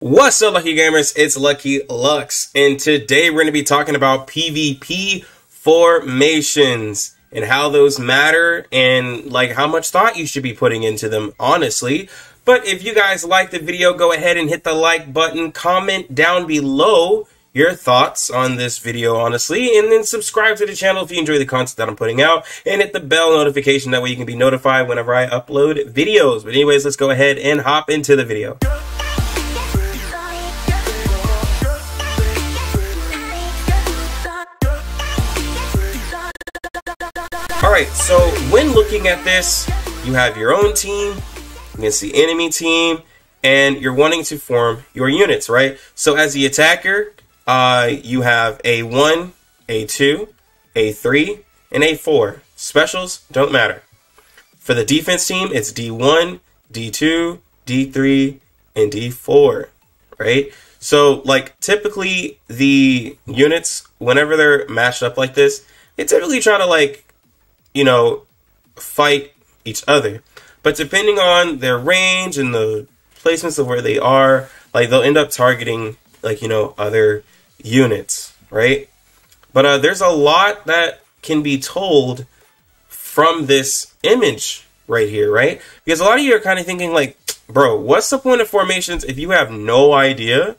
What's up, Lucky Gamers? It's Lucky Lux, and today we're going to be talking about PvP formations and how those matter and like how much thought you should be putting into them, honestly. But if you guys like the video, go ahead and hit the like button, comment down below your thoughts on this video, honestly, and then subscribe to the channel if you enjoy the content that I'm putting out, and hit the bell notification, that way you can be notified whenever I upload videos. But anyways, let's go ahead and hop into the video. Alright, so when looking at this, you have your own team against the enemy team, and you're wanting to form your units, right? So as the attacker, you have A1, A2, A3, and A4. Specials don't matter. For the defense team, it's D1, D2, D3, and D4, right? So, like, typically the units, whenever they're matched up like this, they typically try to, like, you know, fight each other. But depending on their range and the placements of where they are, like, they'll end up targeting, like, you know, other units, right? But there's a lot that can be told from this image right here, right? Because a lot of you are kind of thinking, like, bro, what's the point of formations if you have no idea,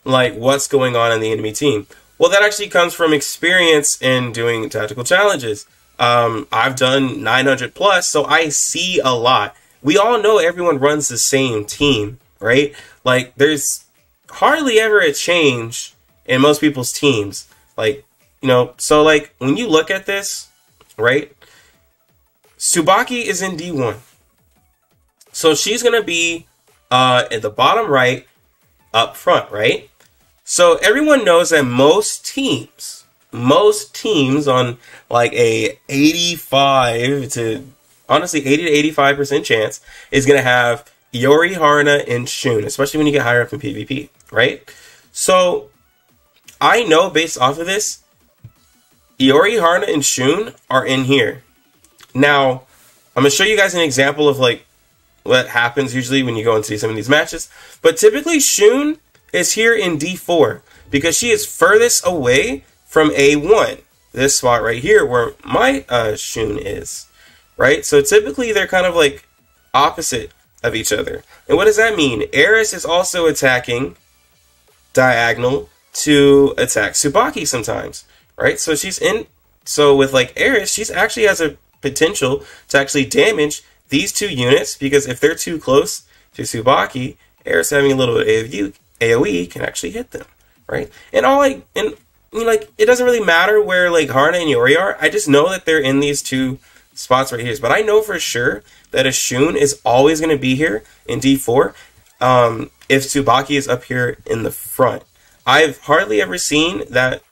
like, what's going on in the enemy team? Well, that actually comes from experience in doing tactical challenges. I've done 900 plus, so I see a lot. We all know everyone runs the same team, right? Like, there's hardly ever a change in most people's teams. Like, you know, so like when you look at this, right? Tsubaki is in D1. So she's going to be at the bottom right, up front, right? So everyone knows that most teams on like a 85 to honestly 80 to 85% chance is going to have Iori, Haruna, and Shun, especially when you get higher up in PvP, right? So I know based off of this, Iori, Haruna, and Shun are in here. Now, I'm going to show you guys an example of like what happens usually when you go and see some of these matches. But typically Shun is here in D4 because she is furthest away from A1, this spot right here where my Shun is, right? So typically they're kind of like opposite of each other. And what does that mean? Eris is also attacking diagonal to attack Tsubaki sometimes, right? So she's in, so with like Eris, she's actually has a potential to actually damage these two units, because if they're too close to Tsubaki, Eris having a little bit of AoE can actually hit them, right? And all like, and I mean, like, it doesn't really matter where, like, Haruna and Iori are. I just know that they're in these two spots right here. But I know for sure that a Shun is always going to be here in D4 if Tsubaki is up here in the front. I've hardly ever seen that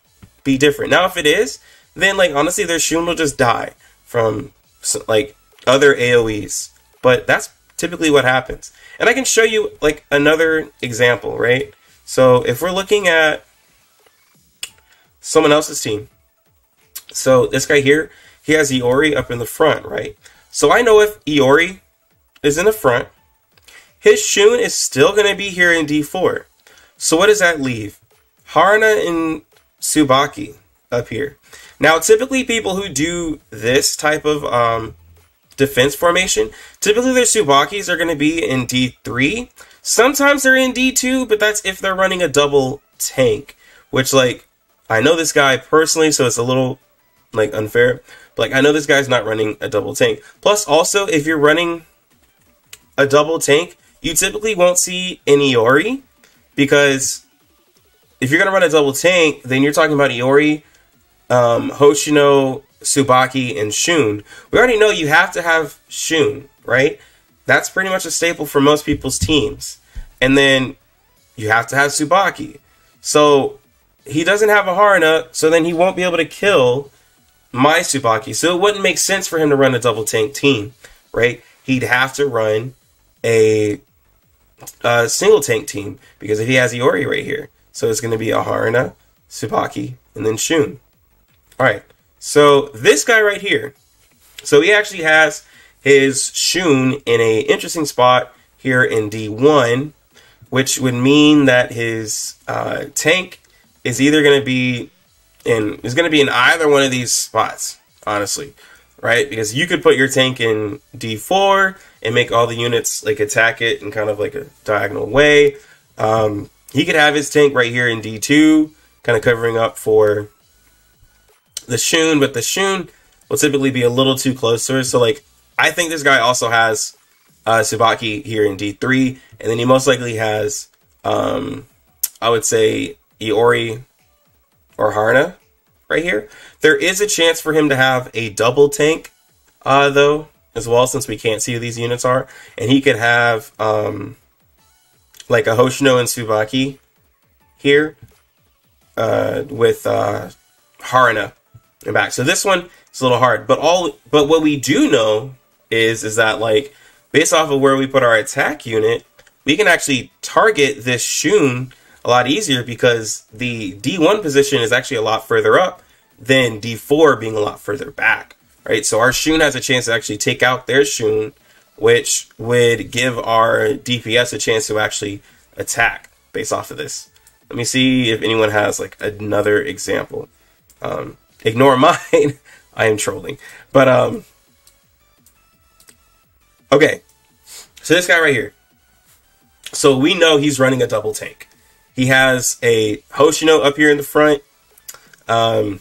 be different. Now, if it is, then, like, honestly, their Shun will just die from, like, other AoEs. But that's typically what happens. And I can show you, like, another example, right? So, if we're looking at someone else's team. So this guy here, he has Iori up in the front, right? So I know if Iori is in the front, his Shun is still going to be here in D4. So what does that leave? Haruna and Tsubaki up here. Now, typically people who do this type of defense formation, typically their Tsubakis are going to be in D3. Sometimes they're in D2, but that's if they're running a double tank, which, like, I know this guy personally, so it's a little, like, unfair. But, like, I know this guy's not running a double tank. Plus, also, if you're running a double tank, you typically won't see an Iori, because if you're going to run a double tank, then you're talking about Iori, Hoshino, Tsubaki, and Shun. We already know you have to have Shun, right? That's pretty much a staple for most people's teams. And then you have to have Tsubaki. So he doesn't have a Haruna, so then he won't be able to kill my Tsubaki. So it wouldn't make sense for him to run a double tank team, right? He'd have to run a single tank team, because if he has Iori right here, so it's going to be a Haruna, Tsubaki, and then Shun. Alright, so this guy right here, so he actually has his Shun in a interesting spot here in D1. which would mean that his tank is either going to be in either one of these spots, honestly, right? Because you could put your tank in D4 and make all the units like attack it in kind of like a diagonal way. He could have his tank right here in D2, kind of covering up for the Shun, but the Shun will typically be a little too close to her. So like, I think this guy also has Tsubaki here in D3, and then he most likely has, I would say, Iori or Harna right here. There is a chance for him to have a double tank, though, as well, since we can't see who these units are. And he could have, like a Hoshino and Tsubaki here, with Harna in back. So this one is a little hard, but what we do know is that, like, based off of where we put our attack unit, we can actually target this Shun a lot easier because the D1 position is actually a lot further up than D4 being a lot further back, right? So our Shun has a chance to actually take out their Shun, which would give our DPS a chance to actually attack based off of this. Let me see if anyone has like another example. Ignore mine. I am trolling. But okay. So this guy right here. So we know he's running a double tank. He has a Hoshino up here in the front. And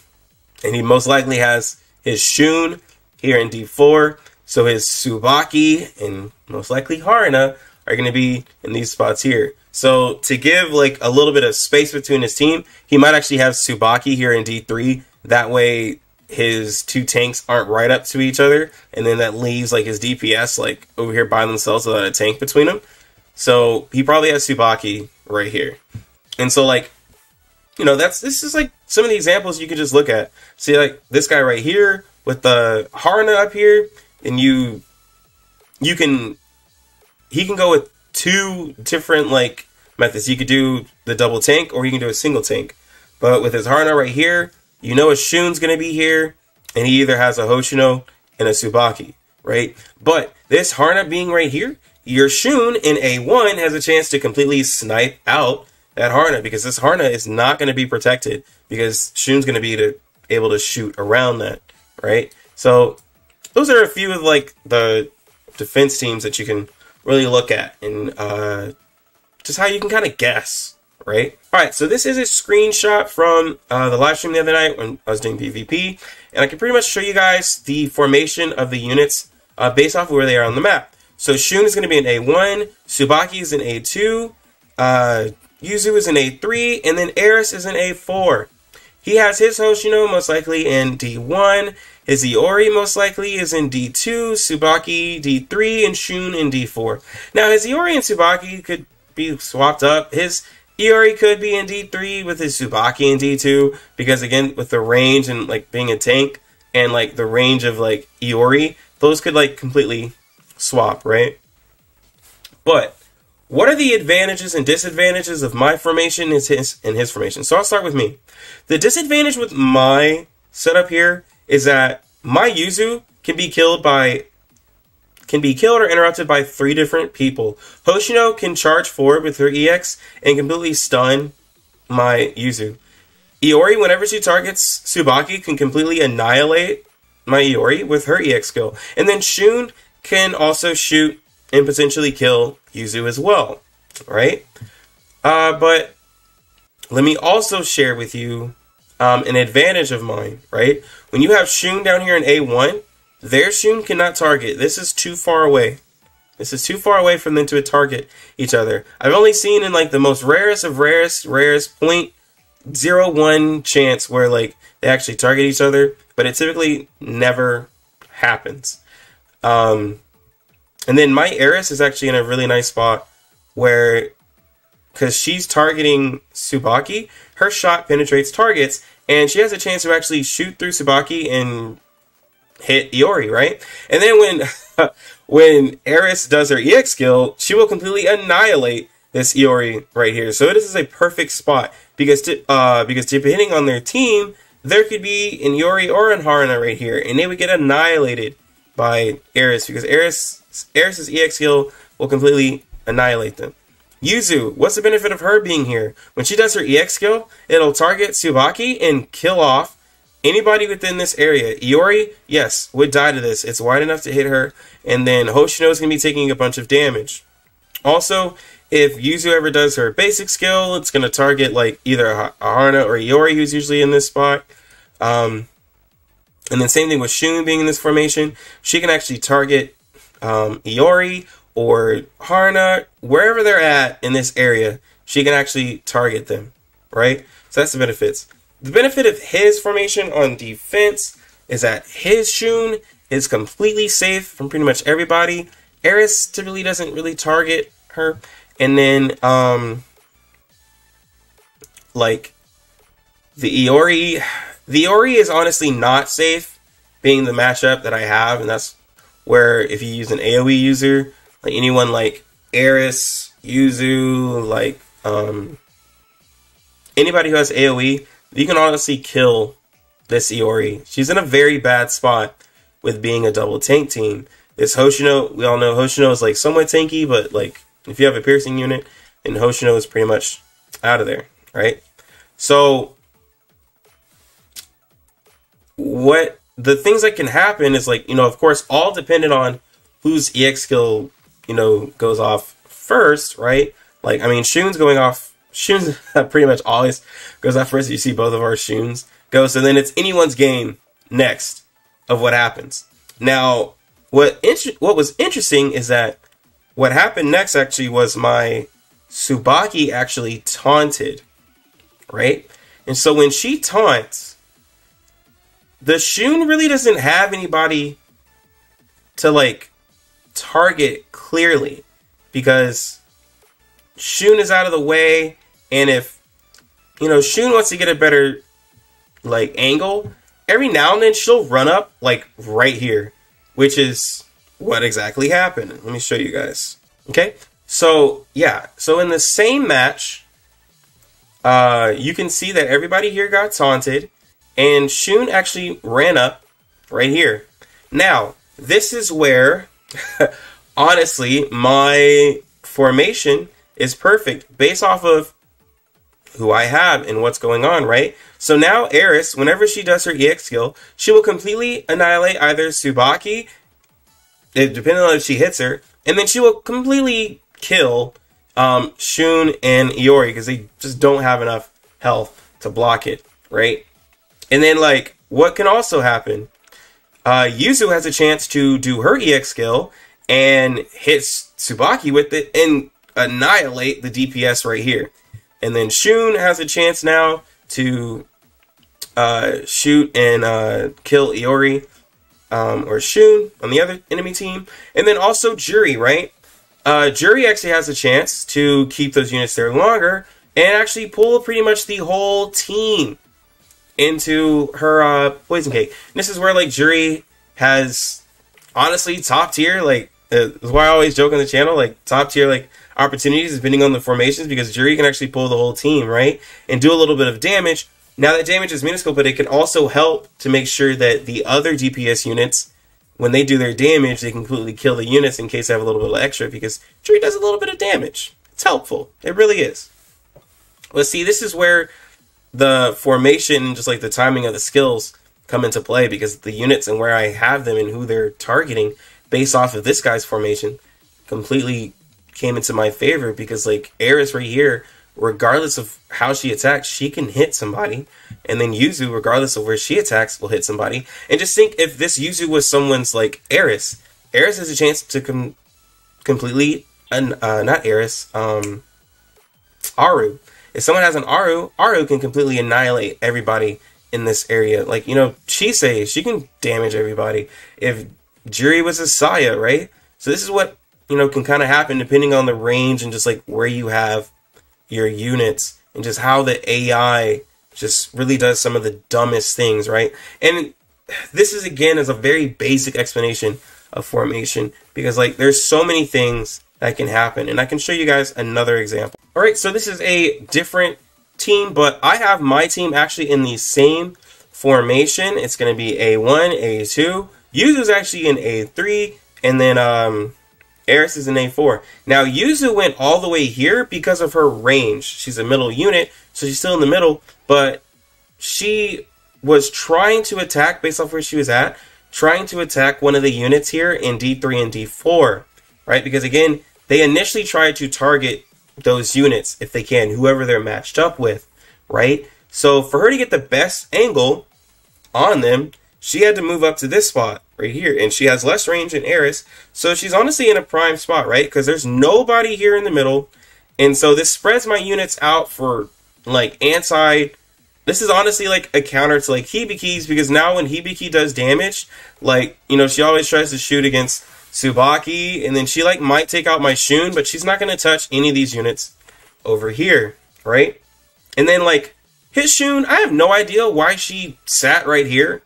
he most likely has his Shun here in D4. So his Tsubaki and most likely Harna are going to be in these spots here. So to give like a little bit of space between his team, he might actually have Tsubaki here in D3. That way his two tanks aren't right up to each other. And then that leaves like his DPS like over here by themselves without a tank between them. So he probably has Tsubaki right here. And so like, you know, this is like some of the examples you can just look at. See like this guy right here with the Harna up here, and he can go with two different like methods. You could do the double tank or you can do a single tank. But with his Harna right here, you know his Shun's going to be here, and he either has a Hoshino and a Tsubaki, right? But this Harna being right here, your Shun in A1 has a chance to completely snipe out that Harna, because this Harna is not going to be protected because Shun's going to be able to shoot around that, right? So those are a few of like the defense teams that you can really look at and just how you can kind of guess, right? All right, so this is a screenshot from the live stream the other night when I was doing PvP, and I can pretty much show you guys the formation of the units based off of where they are on the map. So Shun is going to be in A1, Tsubaki is in A2, Yuzu is in A3, and then Eris is in A4. He has his Hoshino most likely in D1, his Iori most likely is in D2, Tsubaki D3, and Shun in D4. Now his Iori and Tsubaki could be swapped up. His Iori could be in D3 with his Tsubaki in D2, because again, with the range and like being a tank and like the range of like Iori, those could like completely swap, right? But what are the advantages and disadvantages of my formation and his formation? So I'll start with me. The disadvantage with my setup here is that my Yuzu can be killed or interrupted by 3 different people. Hoshino can charge forward with her EX and completely stun my Yuzu. Iori, whenever she targets Tsubaki, can completely annihilate my Iori with her EX skill. And then Shun can also shoot and potentially kill Yuzu as well, right? But let me also share with you an advantage of mine, right? When you have Shun down here in A1, their Shun cannot target. This is too far away. This is too far away for them to target each other. I've only seen in like the most rarest of rarest 0.01 chance where like they actually target each other, but it typically never happens. And then my Eris is actually in a really nice spot where, because she's targeting Tsubaki, her shot penetrates targets, and she has a chance to actually shoot through Tsubaki and hit Iori, right? And then when Eris does her EX skill, she will completely annihilate this Iori right here. So this is a perfect spot because depending on their team, there could be an Iori or an Harna right here, and they would get annihilated by Eris because Eris's EX skill will completely annihilate them. Yuzu, what's the benefit of her being here? When she does her EX skill, it'll target Tsubaki and kill off anybody within this area. Iori, yes, would die to this. It's wide enough to hit her. And then Hoshino is going to be taking a bunch of damage. Also, if Yuzu ever does her basic skill, it's going to target like either Haruna or Iori, who's usually in this spot. And then same thing with Shun being in this formation. She can actually target Iori or Haruna, wherever they're at in this area, she can actually target them, right? So that's the benefits. The benefit of his formation on defense is that his Shun is completely safe from pretty much everybody. Eris typically doesn't really target her. And then, like, the Iori is honestly not safe, being the matchup that I have, and that's where if you use an AoE user, like anyone like Eris, Yuzu, like anybody who has AoE, you can honestly kill this Iori. She's in a very bad spot with being a double tank team. This Hoshino, we all know Hoshino is like somewhat tanky, but like if you have a piercing unit, then Hoshino is pretty much out of there, right? So what the things that can happen is like, you know, of course, all dependent on whose EX skill, you know, goes off first, right? Like, I mean, Shun's going off. Shun's pretty much always goes off first. You see both of our Shuns go. So then it's anyone's game next of what happens. Now, what was interesting is that what happened next actually was my Tsubaki actually taunted, right? And so when she taunts, the Shun really doesn't have anybody to like target clearly, because Shun is out of the way, and if, you know, Shun wants to get a better like angle, every now and then she'll run up like right here, which is what exactly happened. Let me show you guys. Okay, so yeah, so in the same match, you can see that everybody here got taunted, and Shun actually ran up right here. Now, this is where, honestly, my formation is perfect based off of who I have and what's going on, right? So now Eris, whenever she does her EX skill, she will completely annihilate either Tsubaki, depending on if she hits her, and then she will completely kill Shun and Iori, because they just don't have enough health to block it, right? And then, like, what can also happen? Yuzu has a chance to do her EX skill and hits Tsubaki with it and annihilate the DPS right here. And then Shun has a chance now to shoot and kill Iori or Shun on the other enemy team. And then also Juri, right? Juri actually has a chance to keep those units there longer and actually pull pretty much the whole team into her poison cake. And this is where like Juri has honestly top tier, like that's why I always joke on the channel, like top tier like opportunities depending on the formations, because Juri can actually pull the whole team, right? And do a little bit of damage. Now that damage is minuscule, but it can also help to make sure that the other DPS units, when they do their damage, they completely kill the units in case they have a little bit of extra, because Juri does a little bit of damage. It's helpful. It really is. Well, see, this is where the formation, just like the timing of the skills, come into play, because the units and where I have them and who they're targeting based off of this guy's formation completely came into my favor, because like Eris right here, regardless of how she attacks, she can hit somebody, and then Yuzu, regardless of where she attacks, will hit somebody. And just think, if this Yuzu was someone's like Eris has a chance to completely, not Eris, Aru. If someone has an Aru can completely annihilate everybody in this area. Like, you know, Chisei, she can damage everybody. If Juri was a Saya, right? So this is what, you know, can kind of happen depending on the range and just like where you have your units and just how the AI just really does some of the dumbest things, right? And this is, again, is a very basic explanation of formation, because like there's so many things that can happen, and I can show you guys another example. All right, so this is a different team, but I have my team actually in the same formation. It's going to be A1, A2. Yuzu's actually in A3, and then Eris is in A4. Now, Yuzu went all the way here because of her range. She's a middle unit, so she's still in the middle, but she was trying to attack, based off where she was at, trying to attack one of the units here in D3 and D4, right? Because, again, they initially tried to target those units, if they can, whoever they're matched up with, right? So, for her to get the best angle on them, she had to move up to this spot right here, and she has less range than Eris, so she's honestly in a prime spot, right? Because there's nobody here in the middle, and so this spreads my units out for, like, this is honestly like a counter to, like, Hibikis, because now when Hibiki does damage, like, you know, she always tries to shoot against Tsubaki, and then she, like, might take out my Shun, but she's not going to touch any of these units over here, right? And then, like, his Shun, I have no idea why she sat right here.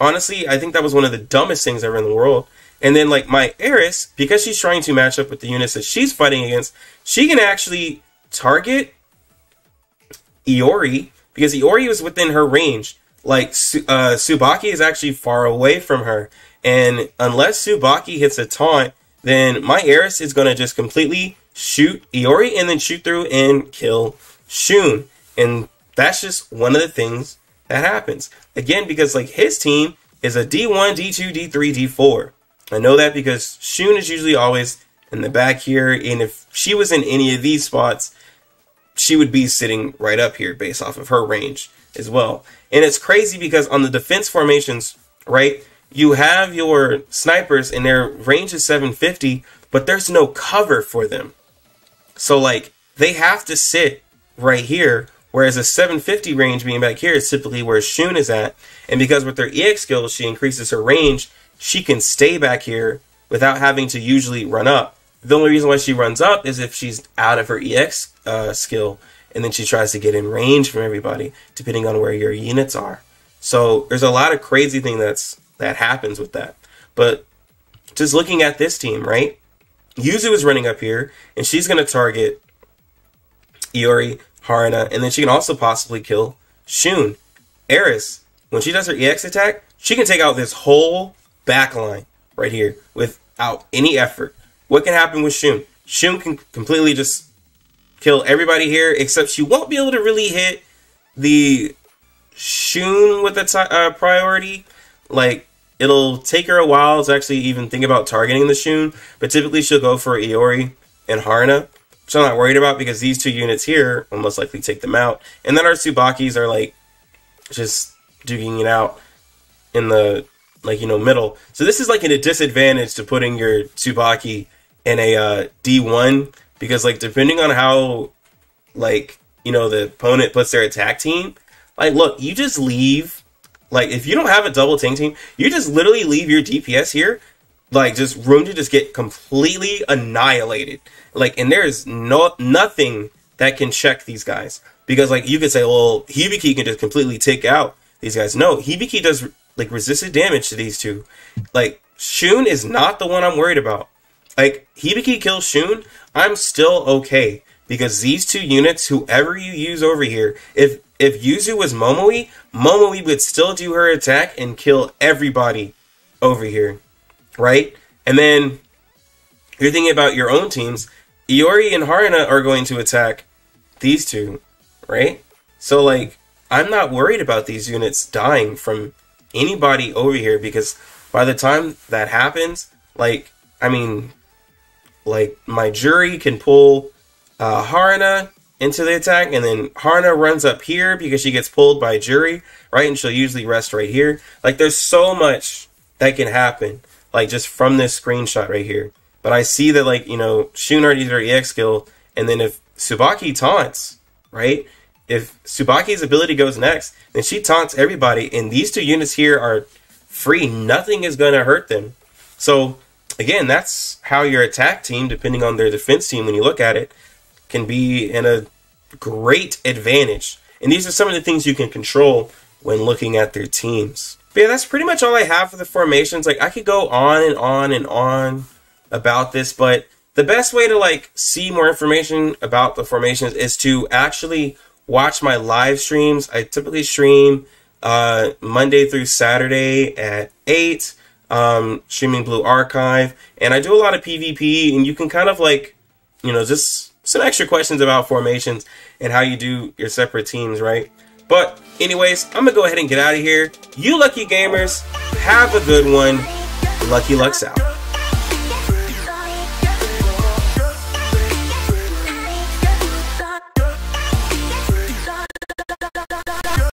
Honestly, I think that was one of the dumbest things ever in the world. And then, like, my Eris, because she's trying to match up with the units that she's fighting against, she can actually target Iori, because Iori was within her range. Like, Tsubaki is actually far away from her. And unless Tsubaki hits a taunt, then my Eris is going to just completely shoot Iori and then shoot through and kill Shun. And that's just one of the things that happens. Again, because, like, his team is a D1, D2, D3, D4. I know that because Shun is usually always in the back here, and if she was in any of these spots, she would be sitting right up here based off of her range as well. And it's crazy because on the defense formations, right, you have your snipers and their range is 750, but there's no cover for them. So, like, they have to sit right here, whereas a 750 range being back here is typically where Shun is at. And because with her EX skills, she increases her range, she can stay back here without having to usually run up. The only reason why she runs up is if she's out of her EX skill, and then she tries to get in range from everybody, depending on where your units are. So there's a lot of crazy thing that happens with that. But just looking at this team, right? Yuzu is running up here, and she's going to target Iori, Haruna, and then she can also possibly kill Shun. Eris, when she does her EX attack, she can take out this whole back line right here without any effort. What can happen with Shun? Shun can completely just kill everybody here, except she won't be able to really hit the Shun with the priority. Like, it'll take her a while to actually even think about targeting the Shun, but typically she'll go for Iori and Haruna, which I'm not worried about because these two units here will most likely take them out. And then our Tsubakis are, like, just duking it out in the, like, you know, middle. So this is, like, a disadvantage to putting your Tsubaki in a D1, because, like, depending on how, like, you know, the opponent puts their attack team, like, look, you just leave, like, if you don't have a double tank team, you just literally leave your DPS here, like, just room to just get completely annihilated. Like, and there's nothing that can check these guys. Because, like, you could say, well, Hibiki can just completely take out these guys. No, Hibiki does, like, resisted damage to these two. Like, Shun is not the one I'm worried about. Like, Hibiki kills Shun, I'm still okay. Because these two units, whoever you use over here, if Yuzu was Momoe, Momoe would still do her attack and kill everybody over here. Right? And then, you're thinking about your own teams. Iori and Haruna are going to attack these two. Right? So, like, I'm not worried about these units dying from anybody over here, because by the time that happens, like, I mean, like, my Jury can pull Haruna into the attack, and then Haruna runs up here because she gets pulled by Jury, right? And she'll usually rest right here. Like, there's so much that can happen, like, just from this screenshot right here. But I see that, like, you know, Shun already did her EX skill, and then if Tsubaki taunts, right? If Tsubaki's ability goes next, then she taunts everybody, and these two units here are free. Nothing is going to hurt them. So, again, that's how your attack team, depending on their defense team, when you look at it, can be in a great advantage. And these are some of the things you can control when looking at their teams. But yeah, that's pretty much all I have for the formations. Like, I could go on and on and on about this, but the best way to, like, see more information about the formations is to actually watch my live streams. I typically stream Monday through Saturday at 8. streaming Blue Archive, and I do a lot of PvP, and you can kind of like, you know, just some extra questions about formations and how you do your separate teams, right? But anyways, I'm gonna go ahead and get out of here. You lucky gamers, have a good one. Lucky Lux out.